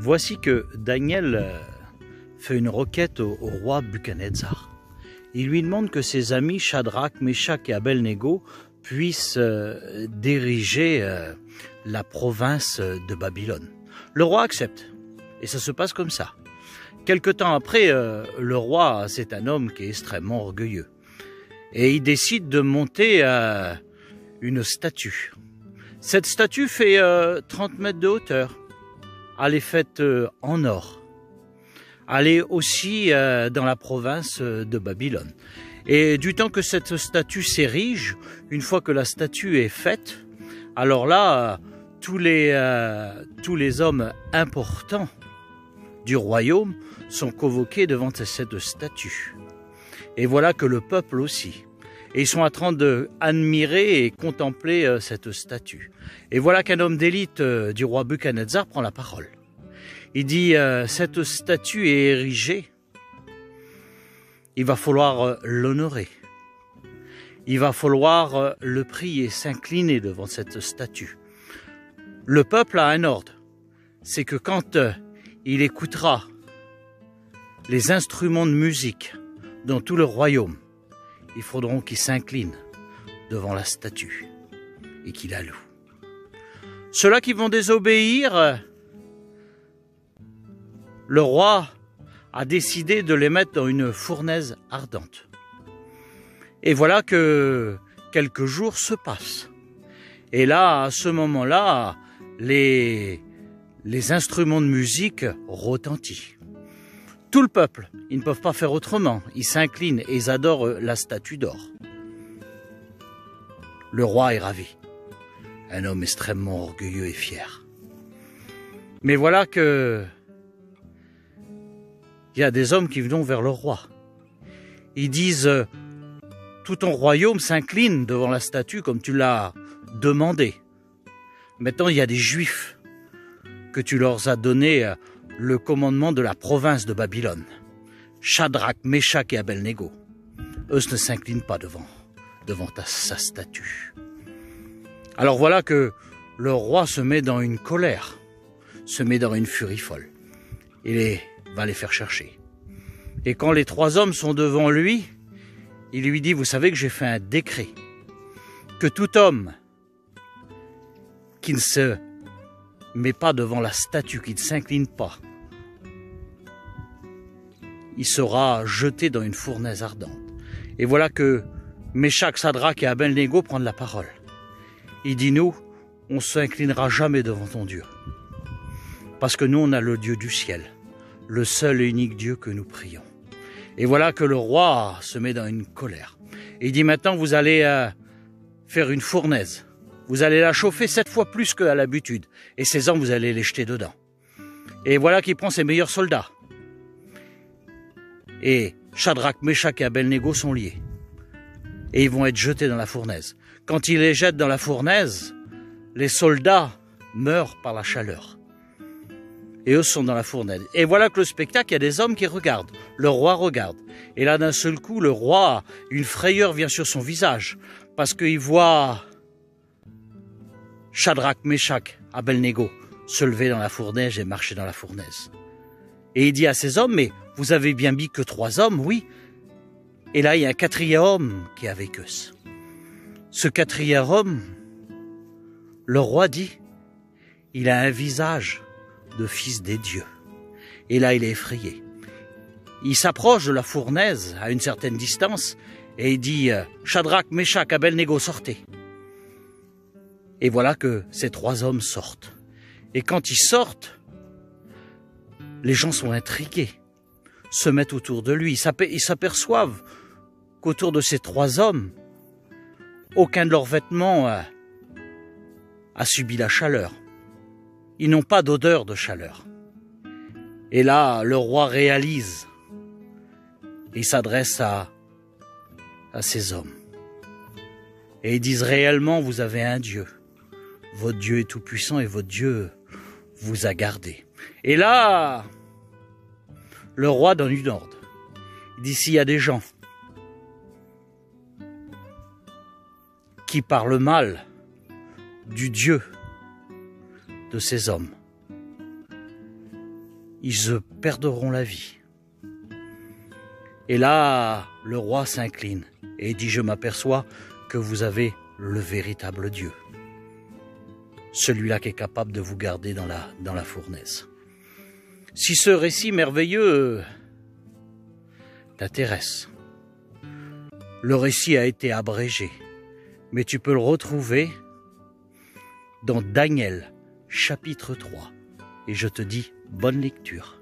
Voici que Daniel fait une requête au roi Buchanan-Tzar. Il lui demande que ses amis Shadrach, Meshach et Abel-Négo puissent diriger la province de Babylone. Le roi accepte, et ça se passe comme ça. Quelque temps après, le roi, c'est un homme qui est extrêmement orgueilleux. Et il décide de monter une statue. Cette statue fait 30 mètres de hauteur. Elle est faite en or. Elle est aussi dans la province de Babylone. Et du temps que cette statue s'érige, une fois que la statue est faite, alors là, tous les hommes importants du royaume sont convoqués devant cette statue. Et voilà que le peuple aussi. Et ils sont en train d'admirer et contempler cette statue. Et voilà qu'un homme d'élite du roi Buchanan-Tzar prend la parole. Il dit, cette statue est érigée. Il va falloir l'honorer. Il va falloir le prier, s'incliner devant cette statue. Le peuple a un ordre. C'est que quand il écoutera les instruments de musique dans tout le royaume, il faudra qu'il s'incline devant la statue et qu'il la loue. Ceux-là qui vont désobéir, le roi a décidé de les mettre dans une fournaise ardente. Et voilà que quelques jours se passent. Et là, à ce moment-là, les instruments de musique retentissent. Tout le peuple, ils ne peuvent pas faire autrement. Ils s'inclinent et ils adorent la statue d'or. Le roi est ravi. Un homme extrêmement orgueilleux et fier. Mais voilà que il y a des hommes qui vont vers le roi. Ils disent, tout ton royaume s'incline devant la statue comme tu l'as demandé. Maintenant, il y a des Juifs que tu leur as donné le commandement de la province de Babylone. Shadrach, Meshach et Abel-Négo. Eux ne s'inclinent pas devant sa statue. Alors voilà que le roi se met dans une colère, se met dans une furie folle. Il va les faire chercher. Et quand les 3 hommes sont devant lui, il lui dit, vous savez que j'ai fait un décret, que tout homme qui ne se met pas devant la statue, qui ne s'incline pas, il sera jeté dans une fournaise ardente. Et voilà que Meshach, Shadrach et Abel-Négo prennent la parole. Il dit, nous, on ne s'inclinera jamais devant ton Dieu. Parce que nous, on a le Dieu du ciel, le seul et unique Dieu que nous prions. Et voilà que le roi se met dans une colère. Et il dit, maintenant, vous allez faire une fournaise. Vous allez la chauffer 7 fois plus qu'à l'habitude. Et ces hommes, vous allez les jeter dedans. Et voilà qu'il prend ses meilleurs soldats. Et Shadrach, Meshach et Abel-Négo sont liés. Et ils vont être jetés dans la fournaise. Quand il les jette dans la fournaise, les soldats meurent par la chaleur. Et eux sont dans la fournaise. Et voilà que le spectacle, il y a des hommes qui regardent. Le roi regarde. Et là, d'un seul coup, le roi, une frayeur vient sur son visage. Parce qu'il voit Shadrach, Meshach, Abel-Négo se lever dans la fournaise et marcher dans la fournaise. Et il dit à ces hommes, mais vous avez bien mis que 3 hommes, oui. Et là, il y a un 4e homme qui est avec eux. Ce 4e homme, le roi dit, il a un visage de fils des dieux. Et là, il est effrayé. Il s'approche de la fournaise à une certaine distance et il dit, Shadrach, Meshach, Abel-Négo, sortez. Et voilà que ces 3 hommes sortent. Et quand ils sortent, les gens sont intrigués, se mettent autour de lui. Ils s'aperçoivent qu'autour de ces 3 hommes, aucun de leurs vêtements a subi la chaleur. Ils n'ont pas d'odeur de chaleur. Et là, le roi réalise. Il s'adresse à ces hommes. Et ils disent réellement, vous avez un Dieu. Votre Dieu est tout puissant et votre Dieu vous a gardé. Et là, le roi donne une ordre. Il dit, s'il y a des gens qui parlent mal du Dieu de ces hommes, ils perdront la vie. Et là, le roi s'incline et dit, je m'aperçois que vous avez le véritable Dieu. Celui-là qui est capable de vous garder dans la fournaise. Si ce récit merveilleux t'intéresse, le récit a été abrégé, mais tu peux le retrouver dans Daniel, chapitre 3. Et je te dis bonne lecture.